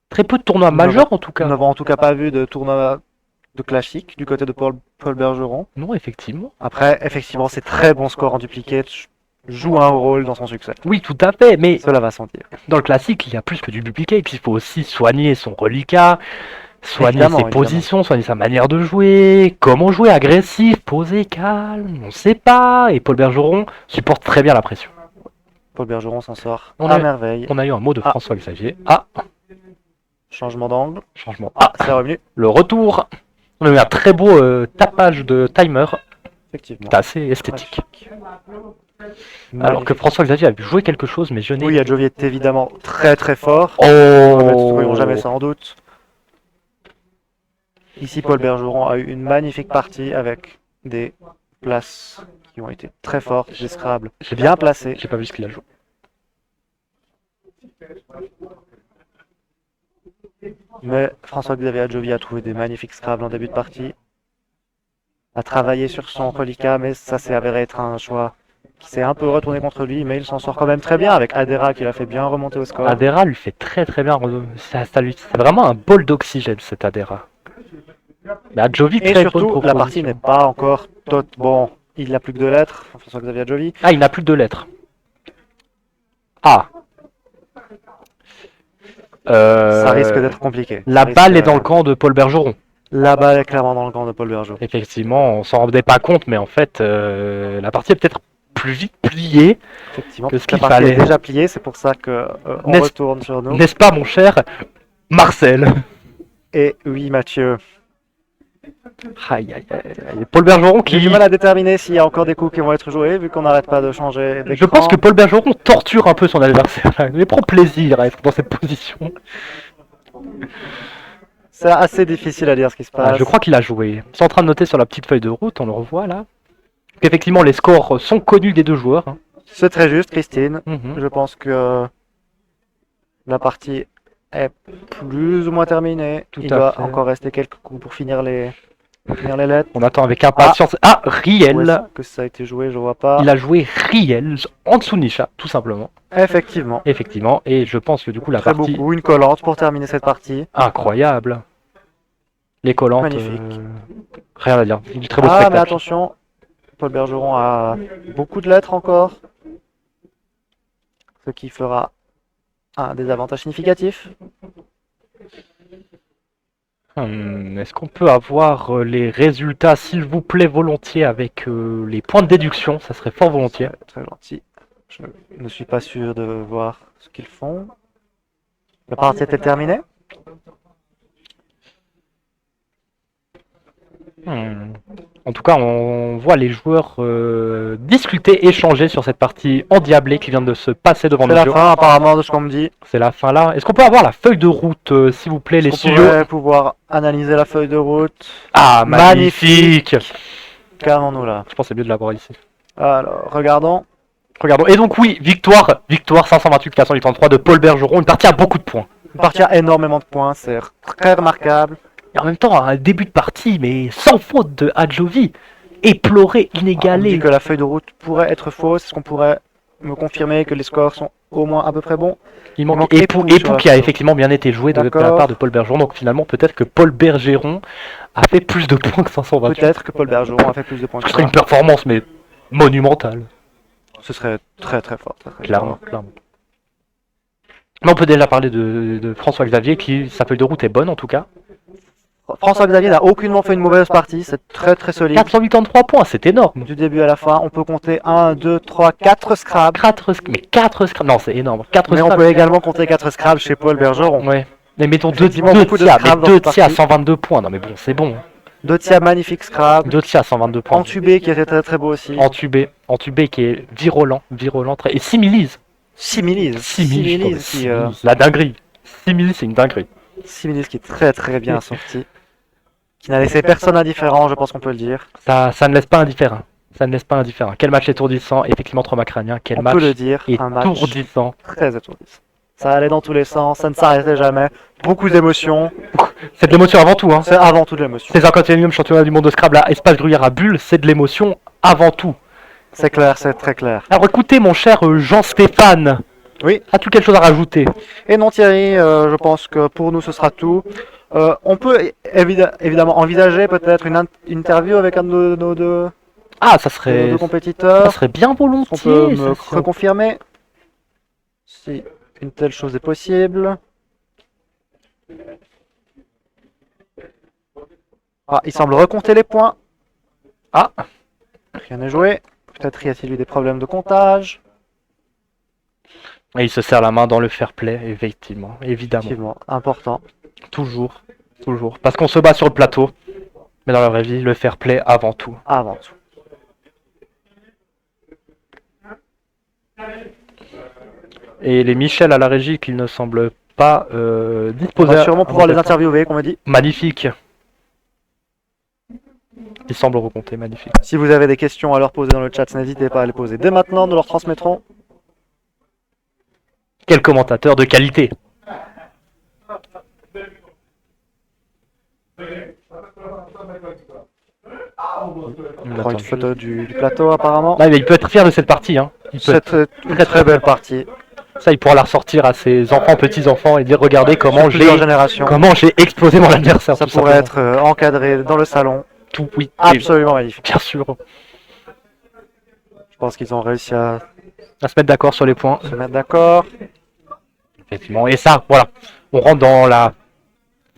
Très peu de tournois majeurs en tout cas. Nous n'avons en tout cas pas vu de tournoi de classique du côté de Paul Bergeron. Non, effectivement. Après, effectivement, ces très bons scores en duplicate jouent un rôle dans son succès. Oui, tout à fait, mais cela va sentir. Dans le classique, il y a plus que du duplicate. Il faut aussi soigner son reliquat, soigner ses positions, soigner sa manière de jouer, comment jouer agressif, posé, calme, on ne sait pas. Et Paul Bergeron supporte très bien la pression. Paul Bergeron s'en sort à merveille. On a eu un mot de François-Xavier. Ah, changement d'angle. Changement. Ah, c'est revenu. Le retour. On a eu un très beau tapage de timer. Effectivement. C'est assez esthétique. Alors que François-Xavier a pu jouer quelque chose, mais je n'ai... Oui, Adjovi est évidemment très très fort. Oh, nous ne trouverions jamais ça en doute. Ici, Paul Bergeron a eu une magnifique partie avec des places qui ont été très fortes, des Scrabble bien placés. J'ai pas vu ce qu'il a joué. Mais François-Xavier Adjovi a trouvé des magnifiques Scrabble en début de partie. A travaillé sur son reliquat, mais ça s'est avéré être un choix qui s'est un peu retourné contre lui, mais il s'en sort quand même très bien avec Adera qui l'a fait bien remonter au score. Adera lui fait très très bien. C'est vraiment un bol d'oxygène cet Adera. Mais Adjovi, et surtout, la partie n'est pas encore bon. Il n'a plus que 2 lettres, François-Xavier Adjovi. Ah, il n'a plus que 2 lettres. Ah. Ça risque d'être compliqué. La balle est dans le camp de Paul Bergeron. La balle est clairement dans le camp de Paul Bergeron. Effectivement, on s'en rendait pas compte, mais en fait, la partie est peut-être plus vite pliée que ce qu'il fallait. La partie est déjà pliée, c'est pour ça que on retourne sur nous. N'est-ce pas, mon cher Marcel? Et oui, Mathieu. Aïe, aïe, aïe. Paul Bergeron qui... J'ai du mal à déterminer s'il y a encore des coups qui vont être joués, vu qu'on n'arrête pas de changer d'écran. Je pense que Paul Bergeron torture un peu son adversaire. Il prend plaisir à être dans cette position. C'est assez difficile à dire ce qui se passe. Ah, je crois qu'il a joué. C'est en train de noter sur la petite feuille de route, on le revoit là. Effectivement, les scores sont connus des deux joueurs. Hein. C'est très juste, Christine. Mhm. Je pense que la partie est plus ou moins terminée. Tout Il à doit fait. encore rester quelques coups pour finir les lettres. On attend avec impatience. Ah, Où est-ce Riel. que ça a été joué? Je vois pas. Il a joué Riel en dessous de Nisha, tout simplement. Effectivement. Effectivement. Et je pense que du coup, la Très partie. beaucoup. Une collante pour terminer cette partie. Incroyable. Les collantes. Magnifique. Rien à dire. Du très beau Ah, mais spectacle. attention. Paul Bergeron a beaucoup de lettres encore. Ce qui fera un désavantage significatif. Est-ce qu'on peut avoir les résultats, s'il vous plaît, volontiers, avec les points de déduction? Ça serait fort volontiers. Très gentil. Je ne suis pas sûr de voir ce qu'ils font. La partie est-elle terminée? En tout cas, on voit les joueurs discuter, échanger sur cette partie endiablée qui vient de se passer devant C'est nos la yeux. fin apparemment de ce qu'on me dit. C'est la fin là. Est-ce qu'on peut avoir la feuille de route, s'il vous plaît, les On studios? pourrait pouvoir analyser la feuille de route. Ah, magnifique! Qu'avons-nous là? Je pense que c'est mieux de l'avoir ici. Alors, regardons. Regardons. Et donc oui, victoire 528-483 de Paul Bergeron, une partie à beaucoup de points. Une partie a énormément de points, c'est très remarquable. Et en même temps, un début de partie, mais sans faute de Adjovi, éploré, On inégalé. dit que la feuille de route pourrait être fausse. Est-ce qu'on pourrait me confirmer que les scores sont au moins à peu près bons? Il manque manque Époux, Époux sur Époux la qui a feuille. effectivement bien été joué de la D'accord. part de Paul Bergeron. Donc finalement, peut-être que Paul Bergeron a fait plus de points que 528. Peut-être que Paul Bergeron a fait plus de points Ce que serait ça. une performance, mais monumentale. Ce serait très très fort. Très, très Clairement, fort. clairement. Mais on peut déjà parler de François Xavier, qui sa feuille de route est bonne en tout cas. François Xavier n'a aucunement fait une mauvaise partie, c'est très très solide. 483 points, c'est énorme. Du début à la fin, on peut compter 1, 2, 3, 4 scrabs. 4 scraps, non c'est énorme. 4 Mais on scraps. peut également compter 4 scrabs chez Paul Bergeron. Ouais. Mais mettons 2 Effectivement, beaucoup de scraps dans cette tiers à partie. 122 points. Non mais bon, c'est bon. 2 tiers magnifiques scrabs. 2 tiers à 122 points. Entubé qui était très très beau aussi. Entubé qui est virulent très... Et Similise. Similise. Similise, qui, la dinguerie. Similise, c'est une dinguerie. Similise qui est très très bien sorti. Qui n'a laissé personne indifférent, je pense qu'on peut le dire. Ça ne laisse pas indifférent. Ça ne laisse pas indifférent. Quel match étourdissant, effectivement, trauma crânien. Quel On match peut le dire, un match étourdissant. très étourdissant. Ça allait dans tous les sens, ça ne s'arrêtait jamais. Beaucoup d'émotions. C'est de l'émotion avant tout. Hein. C'est avant tout de l'émotion. C'est 51e championnat du monde de Scrabble à Espace Gruyère à Bulle, c'est de l'émotion avant tout. C'est clair, c'est très clair. Alors écoutez, mon cher Jean-Stéphane, Oui. as-tu quelque chose à rajouter? Et non Thierry, je pense que pour nous ce sera tout. On peut évidemment envisager peut-être une interview avec un de nos deux Ah, ça serait compétiteurs. bien On volontiers. peut me ça, si reconfirmer si une telle chose est possible. Ah, il semble recompter les points. Ah. Rien n'est joué. Peut-être y a-t-il eu des problèmes de comptage. Et il se serre la main dans le fair play, effectivement, évidemment. Effectivement, important. Toujours. Parce qu'on se bat sur le plateau, mais dans la vraie vie, le fair play avant tout. Avant tout. Et les Michel à la régie qui ne semblent pas On disposés va sûrement pouvoir les interviewer, comme on dit. Magnifique. Ils semblent recompter, magnifique. Si vous avez des questions à leur poser dans le chat, n'hésitez pas à les poser dès maintenant. Nous leur transmettrons. Quel commentateur de qualité. On prend une photo du plateau apparemment. Là, il peut être fier de cette partie. Hein. Il peut C'est une très belle partie. Ça, il pourra la ressortir à ses enfants, petits-enfants et dire regardez comment Sur plusieurs j'ai générations. explosé mon anniversaire. Ça tout pourrait simplement. être encadré dans le salon. Tout, oui. Absolument magnifique. Bien sûr. Je pense qu'ils ont réussi à À se mettre d'accord sur les points. se mettre d'accord. Effectivement. Et ça, voilà. On rentre dans la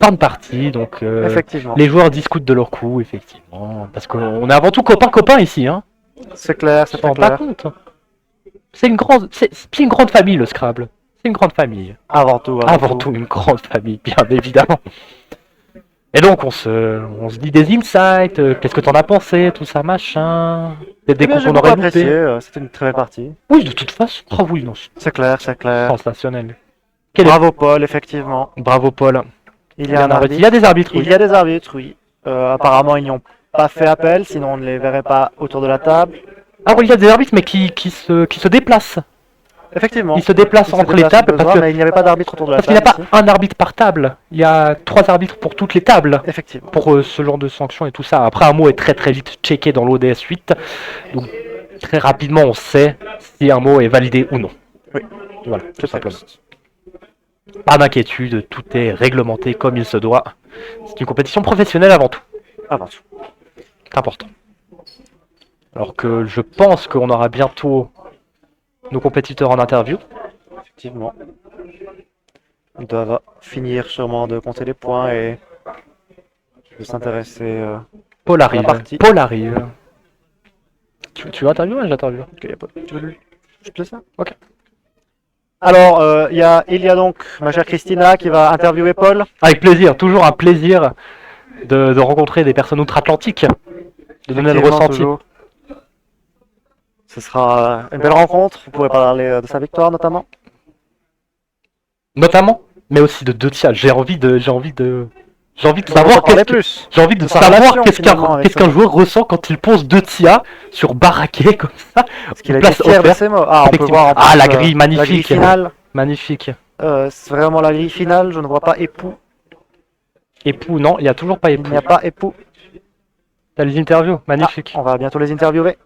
fin de partie. Donc, Effectivement. les joueurs discutent de leur coup, effectivement. Parce qu'on est avant tout copains ici. Hein. C'est clair, c'est Tu t'en très rends pas clair. compte. C'est une grande famille, le Scrabble. C'est une grande famille. Avant tout. Avant tout, une grande famille, bien évidemment. Et donc, on se dit des insights, qu'est-ce que t'en as pensé, tout ça, machin. Des Eh bien, décomptes j'ai qu'on beaucoup aurait apprécié. loupés. C'était une très belle partie. Oui, de toute façon. Ah oui, non, c'est C'est clair, c'est clair. sensationnel. Quel est- Bravo Paul, effectivement. Bravo, Paul. Il y a un arbitre. Il y a des arbitres, oui. Il y a des arbitres, oui. Apparemment, ils n'y ont pas fait appel, sinon on ne les verrait pas autour de la table. Ah oui, il y a des arbitres, mais qui se déplacent. Effectivement. Ils se déplacent Il se entre les déplace tables au parce besoin, que mais il n'y avait pas d'arbitre autour de la parce qu'il n'y a table pas ici. un arbitre par table. Il y a 3 arbitres pour toutes les tables. Effectivement. Pour ce genre de sanctions et tout ça. Après, un mot est très très vite checké dans l'ODS 8. Donc, très rapidement, on sait si un mot est validé ou non. Oui. Voilà, tout C'est simplement. Pas d'inquiétude, tout est réglementé comme il se doit. C'est une compétition professionnelle avant tout. Avant tout. C'est important. Alors que je pense qu'on aura bientôt nos compétiteurs en interview. Effectivement. Ils doivent finir sûrement de compter les points et de s'intéresser. Paul la arrive. partie. Paul arrive. Tu veux interviewer? J'interviewe. Tu veux je te laisse ça? Ok. Alors, il y a donc ma chère Christina qui va interviewer Paul. Avec plaisir, toujours un plaisir de rencontrer des personnes outre-Atlantique, de donner le Effectivement, ressenti. toujours. Ce sera une belle rencontre. Vous pourrez parler de sa victoire notamment. Notamment, mais aussi de Tia. J'ai envie de On savoir en parler qu'est-ce que- plus. j'ai envie de De sa savoir relation, qu'est-ce finalement, qu'un avec qu'est-ce qu'un ça. joueur ressent quand il pose Tia sur Baraquet comme ça. Parce qu'il a Une été place fier de offerte. ses mots. Ah, on peut Effectivement. voir en Ah, plus, la grille, la grille magnifique. finale. Magnifique. C'est vraiment la grille finale. Je ne vois pas époux. Époux, non, il n'y a toujours pas Il époux. n'y a pas époux. T'as les interviews, magnifique. On va bientôt les interviewer.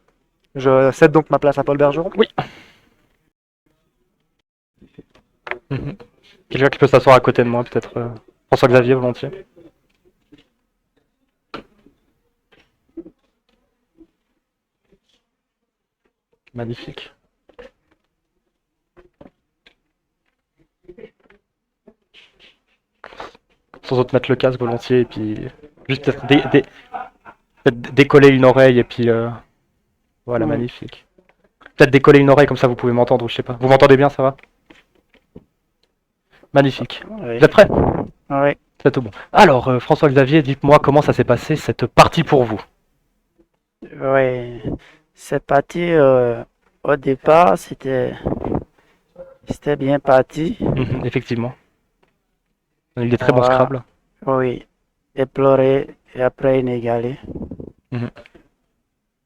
Je cède donc ma place à Paul Bergeron. Oui. Mhm. Quelqu'un qui peut s'asseoir à côté de moi, peut-être François-Xavier, volontiers. Magnifique. Sans autre mettre le casque volontiers et puis juste peut-être peut-être décoller une oreille et puis voilà, magnifique. Peut-être décoller une oreille comme ça vous pouvez m'entendre ou je sais pas. Vous m'entendez bien, ça va? Magnifique. Oui. Vous êtes prêts? Oui. C'est tout bon. Alors François-Xavier, dites-moi comment ça s'est passé cette partie pour vous? Oui, c'est parti au départ, c'était bien parti. Effectivement. Il y a eu des très bons Voilà. Scrabble. Oui, déploré et après inégalé. Mhm.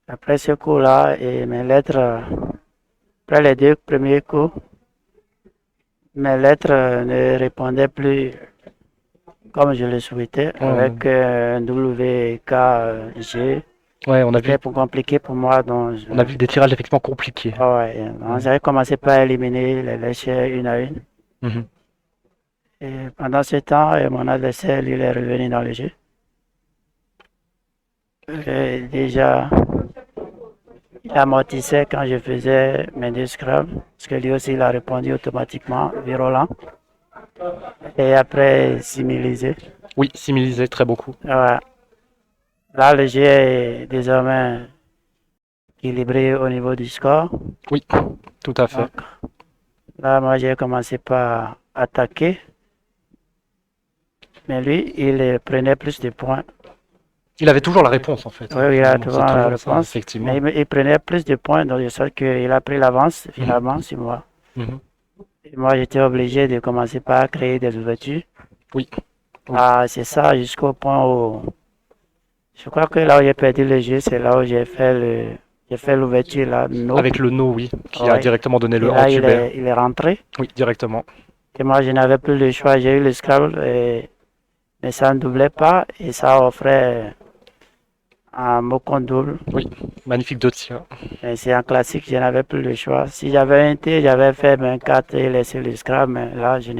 Après ce coup-là, et mes lettres, après les 2 premiers coups, mes lettres ne répondaient plus comme je le souhaitais, avec un WKG. Ouais, on a vu, C'était compliqué pour moi, donc on a vu des tirages effectivement compliqués. ouais, donc j'avais commencé par éliminer les léchères une à une. Mhm. Et pendant ce temps, mon adversaire, lui, il est revenu dans le jeu. Déjà, il amortissait quand je faisais mes 2 scrums, parce que lui aussi, il a répondu automatiquement, virulent. Et après, similisé. Oui, similisé, très beaucoup. Ouais. Là, le jeu est désormais équilibré au niveau du score. Oui, tout à fait. Donc, là, moi, j'ai commencé par attaquer. Mais lui, il prenait plus de points. Il avait toujours la réponse en fait. Oui, il a C'est toujours la ça, réponse. effectivement. Mais il prenait plus de points, donc de sorte qu'il a pris l'avance finalement sur moi. Mhm. Et moi, j'étais obligé de commencer par créer des ouvertures. Oui. Ah, c'est ça jusqu'au point où je crois que là où j'ai perdu le jeu, c'est là où j'ai fait l'ouverture là. No. Avec le no, oui, qui a Ouais. directement donné Et le là, Hubert. il est rentré. Oui, directement. Et moi, je n'avais plus le choix. J'ai eu le Scrabble, mais ça ne doublait pas et ça offrait un mot qu'on double. Magnifique de tir. Et c'est un classique, je n'avais plus le choix. Si j'avais un T, j'avais fait 24 et laissé le Scrabble, mais là, je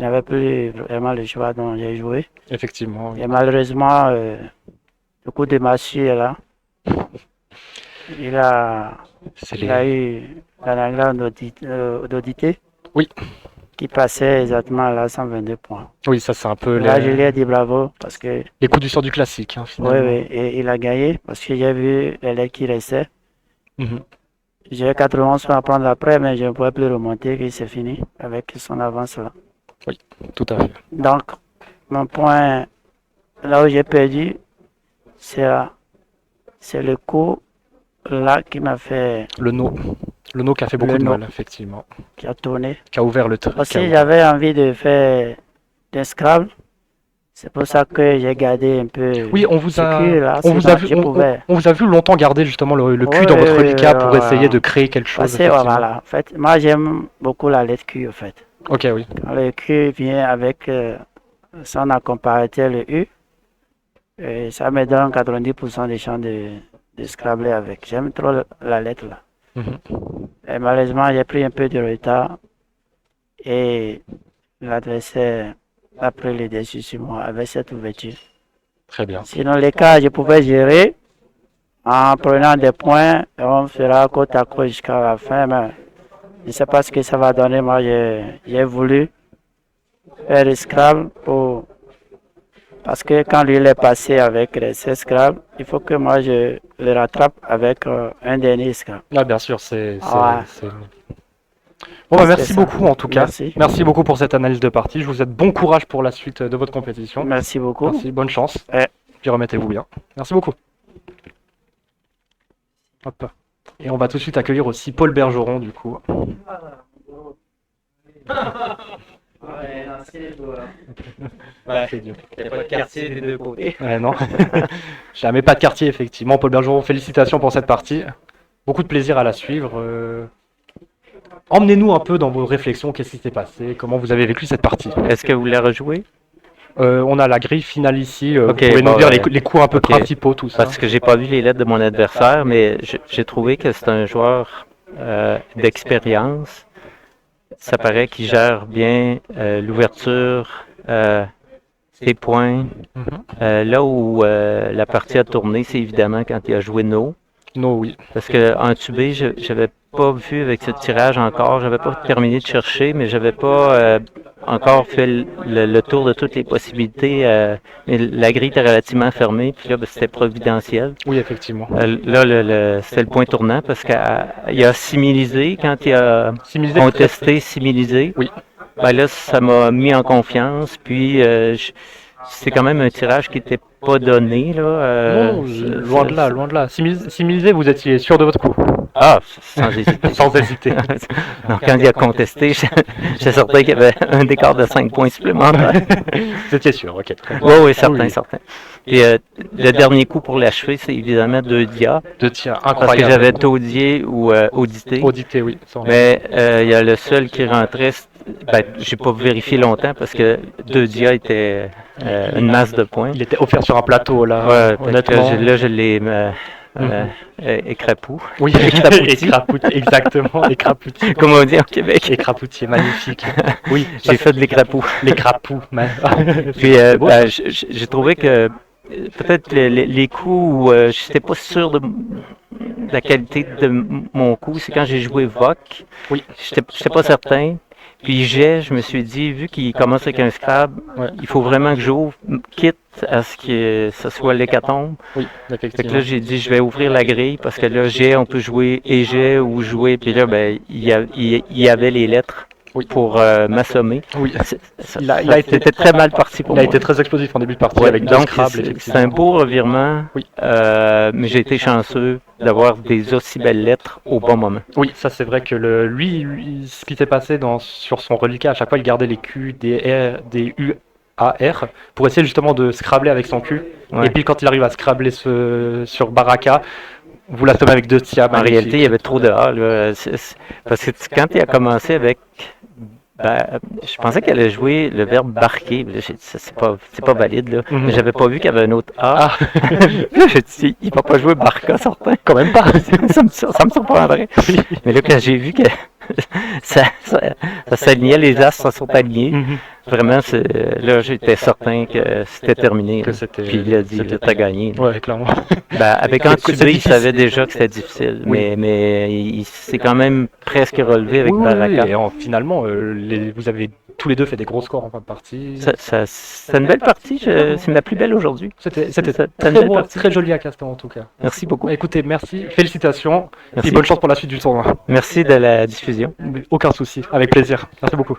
n'avais plus vraiment le choix, donc j'ai joué. Effectivement. Oui. Et malheureusement, le coup de massue est là. Il a eu l'anagramme d'audité. Oui. Qui passait exactement à 122 points. Oui, ça c'est un peu Là, je lui ai dit bravo parce que. les coups du sort du classique, hein, Oui, finalement. oui, et il a gagné parce que j'ai vu les lettres qui restaient. Mhm. J'ai 91 points à prendre après, mais je ne pouvais plus remonter, et c'est fini avec son avance là. Tout à fait. Donc, mon point, là où j'ai perdu, c'est là. C'est le coup là qui m'a fait. Le no. Le no qui a fait beaucoup Le de no. mal, effectivement. Qui a tourné. Qui a ouvert le Aussi, j'avais envie de faire des Scrabble. C'est pour ça que j'ai gardé un peu Oui, on vous ce a, cul-là, on vous a sinon vu, je pouvais. on vous a vu longtemps garder justement le cul Oui, dans votre reliquat pour essayer voilà. de créer quelque chose, Parce que effectivement. voilà, en fait, moi j'aime beaucoup la lettre Q, en fait. Ok, oui. Quand le Q vient avec son accompagnateur, le U, ça me donne 90% des chances de scrabbler avec. J'aime trop la lettre là. Mhm. Et malheureusement, j'ai pris un peu de retard et l'adversaire a pris le dessus sur moi avec cette ouverture. Très bien. Sinon, les cas, je pouvais gérer en prenant des points et on fera côte à côte jusqu'à la fin. Mais je ne sais pas ce que ça va donner. Moi, j'ai voulu faire le Scrabble parce que quand lui il est passé avec les 16 Scrabble, il faut que moi je le rattrape avec un dernier Scrabble. Ah, bien sûr, Ah ouais, Bon, bah, c'est merci ça. beaucoup en tout cas. Merci. Merci beaucoup pour cette analyse de partie. Je vous souhaite bon courage pour la suite de votre compétition. Merci beaucoup. Merci, bonne chance. Ouais. Puis remettez-vous bien. Merci beaucoup. Hop. Et on va tout de suite accueillir aussi Paul Bergeron du coup. C'est dur. Il n'y a pas de quartier des deux côtés. Ouais, non. Jamais pas de quartier, effectivement. Paul Bergeron, félicitations pour cette partie. Beaucoup de plaisir à la suivre. Emmenez-nous un peu dans vos réflexions. Qu'est-ce qui s'est passé? Comment vous avez vécu cette partie? Est-ce que vous voulez rejouer? On a la grille finale ici. Ok, vous pouvez bon, nous dire ben, les coups un peu ok. principaux, tout ça. Parce que j'ai pas vu les lettres de mon adversaire, mais j'ai trouvé que c'est un joueur d'expérience. Ça paraît qu'il gère bien l'ouverture, ses points. Là où la partie a tourné, c'est évidemment quand il a joué No. Non, oui. Parce qu'en tubé, j'avais pas vu avec ce tirage encore, j'avais pas terminé de chercher, mais j'avais pas encore fait le tour de toutes les possibilités. Mais la grille était relativement fermée, puis là, ben, c'était providentiel. Oui, effectivement. Là, c'était le point tournant parce qu'il a similisé quand il a Similisé, contesté, similisé. Oui. Ben là, ça m'a mis en confiance, puis c'est quand même un tirage qui n'était pas donné. Là, Non, loin de là, loin de là. Similisé, vous étiez sûr de votre coup. Ah, sans hésiter. Sans hésiter. Donc, quand il a contesté, j'étais certain qu'il y avait un écart de 5 points supplémentaires. Vous étiez sûr, ok. Oui, certain, Oui. certain. Et le dernier coup pour l'achever, c'est évidemment 2 dia. De tir, Parce que incroyable. j'avais taudillé ou audité. Audité, oui. Mais il y a le seul qui rentrait. Ben, j'ai pas vérifié longtemps parce que 2 dia était une masse de points. Il était offert sur un plateau, là. Ouais, fait que honnêtement. là, je l'ai écrapou. Oui, écrapouti, exactement, écrapouti. Comme on dit en Québec. Écrapouti, magnifique. Oui, J'ai fait de l'écrapou. l'écrapou. Puis C'est beau, ça. ben, j'ai trouvé que peut-être les coups où je n'étais pas sûr de la qualité de mon coup, c'est quand j'ai joué VOC. Oui. J'étais pas certain. Puis je me suis dit, vu qu'il commence avec un Scrabble, Ouais. il faut vraiment que j'ouvre, quitte à ce que ce soit l'hécatombe. Oui, Fait que effectivement. là, j'ai dit, je vais ouvrir la grille parce que là, on peut jouer et j'ai ou jouer. Puis là, ben, il y avait les lettres Oui. pour m'assommer. Oui. Il a été très mal parti pour Il a moi. été très explosif en début de partie Ouais, avec deux donc, Scrabble, c'est effectivement. un beau revirement, Oui. mais j'ai été chanceux d'avoir des aussi belles lettres au bon moment. Oui, ça c'est vrai que lui, ce qui s'est passé sur son reliquat, à chaque fois il gardait les Q, des R, des U, A, R, pour essayer justement de scrabbler avec son Q. Ouais. Et puis quand il arrive à scrabbler sur Baraka, vous l'assommez avec deux tias. En réalité, il y avait trop de A. Là. Parce que quand il a commencé avec... Ben, je pensais qu'elle allait jouer le verbe barquer. Là, j'ai dit, ça, c'est pas valide. Là. Mhm. Mais j'avais pas vu qu'il y avait un autre A. Ah, Là, j'ai dit, il va pas jouer Barca, certain. quand même pas. ça me surprendrait. Mais là, quand j'ai vu que ça s'alignait, les astres se sont alignés, Mhm. vraiment, là, j'étais certain que c'était terminé. Que là. c'était- Puis il a dit, c'était- t'as gagné. Ouais, clairement. Ben, avec C'est Antibé, il difficile. savait déjà que c'était difficile, Oui. mais il s'est quand même presque relevé avec Oui, oui, Baraka. oui, et finalement, vous avez tous les deux fait des gros scores en fin de partie. C'est une belle partie, c'est ma plus belle aujourd'hui. C'était c'est très, une belle beau, partie. très joli à Castan en tout cas. Merci beaucoup. Bah, écoutez, merci, félicitations, Merci. et bonne chance pour la suite du tournoi. Merci de la diffusion. Aucun souci, avec plaisir. Merci beaucoup.